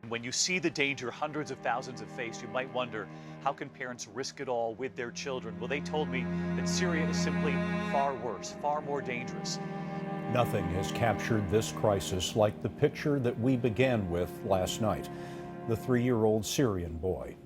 When you see the danger hundreds of thousands have faced, you might wonder, how can parents risk it all with their children? Well, they told me that Syria is simply far worse, far more dangerous. Nothing has captured this crisis like the picture that we began with last night, the 3-year-old Syrian boy.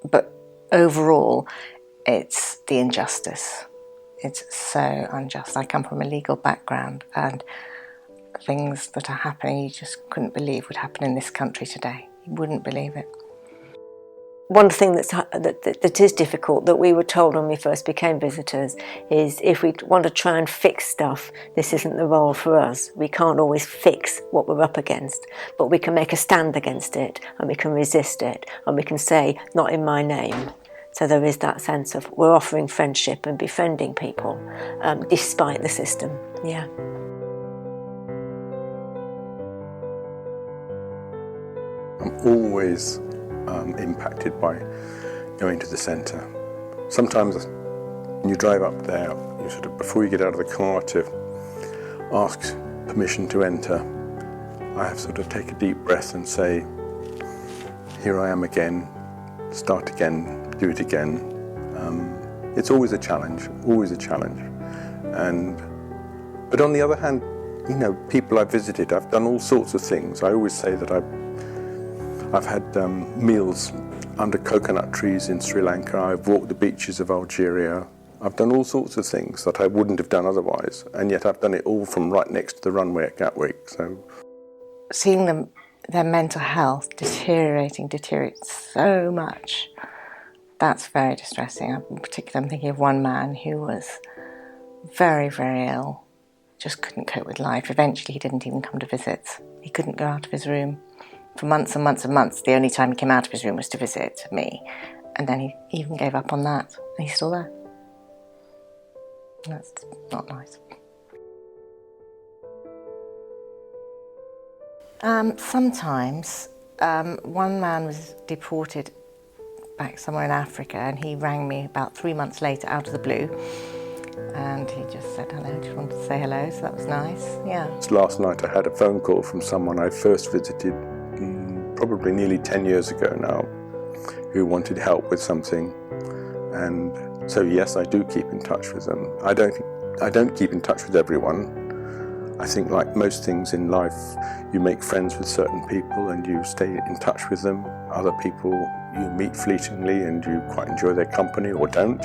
But overall, it's the injustice. It's so unjust. I come from a legal background, and things that are happening you just couldn't believe would happen in this country today. You wouldn't believe it. One thing that is difficult, that we were told when we first became visitors, is if we want to try and fix stuff, this isn't the role for us. We can't always fix what we're up against, but we can make a stand against it, and we can resist it, and we can say, not in my name. So there is that sense of we're offering friendship and befriending people, despite the system. Yeah. I'm always impacted by going to the centre. Sometimes when you drive up there, you sort of, before you get out of the car to ask permission to enter, I have sort of take a deep breath and say, here I am again, start again, do it again. It's always a challenge, always a challenge. But on the other hand, you know, people I've visited, I've done all sorts of things. I always say that I've had meals under coconut trees in Sri Lanka. I've walked the beaches of Algeria. I've done all sorts of things that I wouldn't have done otherwise, and yet I've done it all from right next to the runway at Gatwick. So, seeing their mental health deteriorate so much, that's very distressing. In particular, I'm thinking of one man who was very, very ill, just couldn't cope with life. Eventually, he didn't even come to visit. He couldn't go out of his room. For months and months and months, the only time he came out of his room was to visit me. And then he even gave up on that. And he's still there. That's not nice. Sometimes, one man was deported back somewhere in Africa, and he rang me about 3 months later out of the blue. And he just said hello, just wanted to say hello, so that was nice, yeah. Last night I had a phone call from someone I first visited probably nearly 10 years ago now, who wanted help with something. And so yes, I do keep in touch with them. I don't keep in touch with everyone. I think like most things in life, you make friends with certain people and you stay in touch with them. Other people you meet fleetingly and you quite enjoy their company or don't.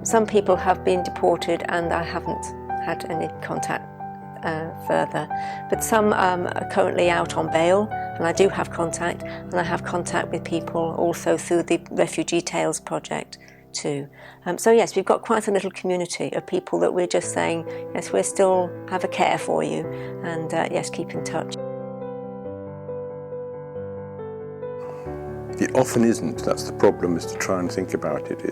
Some people have been deported and I haven't had any contact further, but some are currently out on bail, and I do have contact, and I have contact with people also through the Refugee Tales project too. So yes, we've got quite a little community of people that we're just saying, yes, we still have a care for you, and yes, keep in touch. It often isn't. That's the problem, is to try and think about it.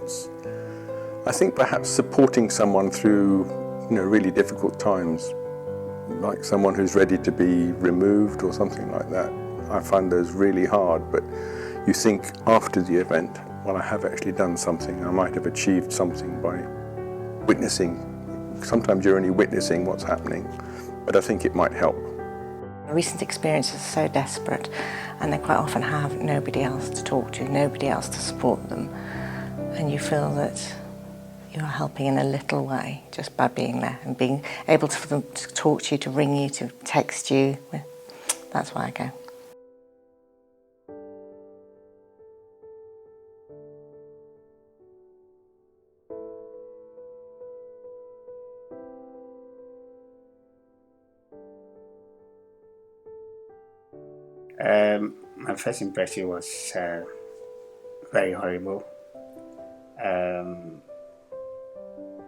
I think perhaps supporting someone through, really difficult times, like someone who's ready to be removed or something like that, I find those really hard. But you think after the event, well, I have actually done something. I might have achieved something by witnessing. Sometimes you're only witnessing what's happening, but I think it might help. Recent experiences are so desperate, and they quite often have nobody else to talk to, nobody else to support them, and you feel that you're helping in a little way just by being there and being able for them to talk to you, to ring you, to text you. That's why I go. My first impression was very horrible.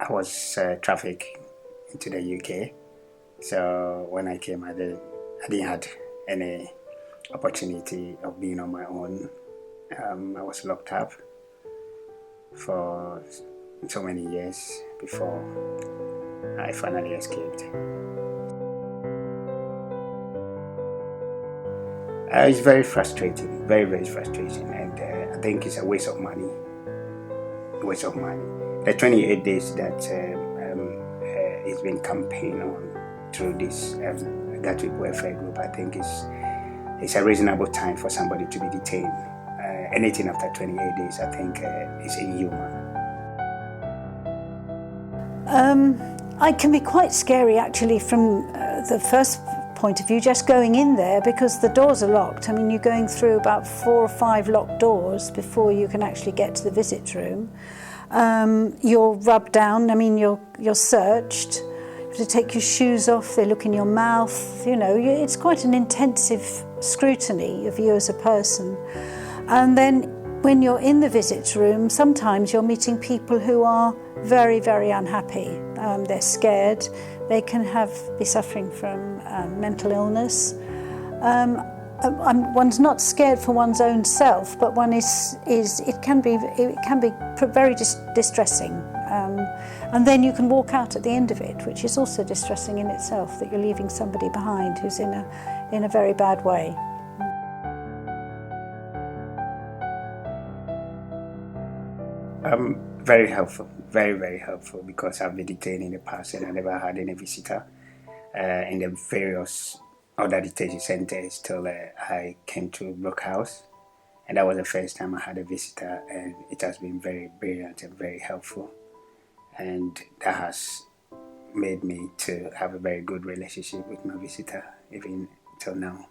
I was trafficked into the UK, so when I came, I didn't have any opportunity of being on my own. I was locked up for so many years before I finally escaped. It's very frustrating, very, very frustrating, and I think it's a waste of money. The 28 days that it's been campaigning on through this Gatwick welfare group, I think it's a reasonable time for somebody to be detained. Anything after 28 days, I think, is inhuman. It can be quite scary actually from the first point of view, just going in there, because the doors are locked. I mean, you're going through about 4 or 5 locked doors before you can actually get to the visit room. You're rubbed down, I mean, you're searched. You have to take your shoes off, they look in your mouth, you know, it's quite an intensive scrutiny of you as a person. And then when you're in the visit room, sometimes you're meeting people who are very, very unhappy. They're scared, they can be suffering from mental illness. One's not scared for one's own self, but one it can be very distressing. And then you can walk out at the end of it, which is also distressing in itself, that you're leaving somebody behind who's in a very bad way. Very helpful, very, very helpful, because I've been detained in the past and I never had any visitor in the various other detention centers till I came to Brook House, and that was the first time I had a visitor, and it has been very brilliant and very helpful, and that has made me to have a very good relationship with my visitor even till now.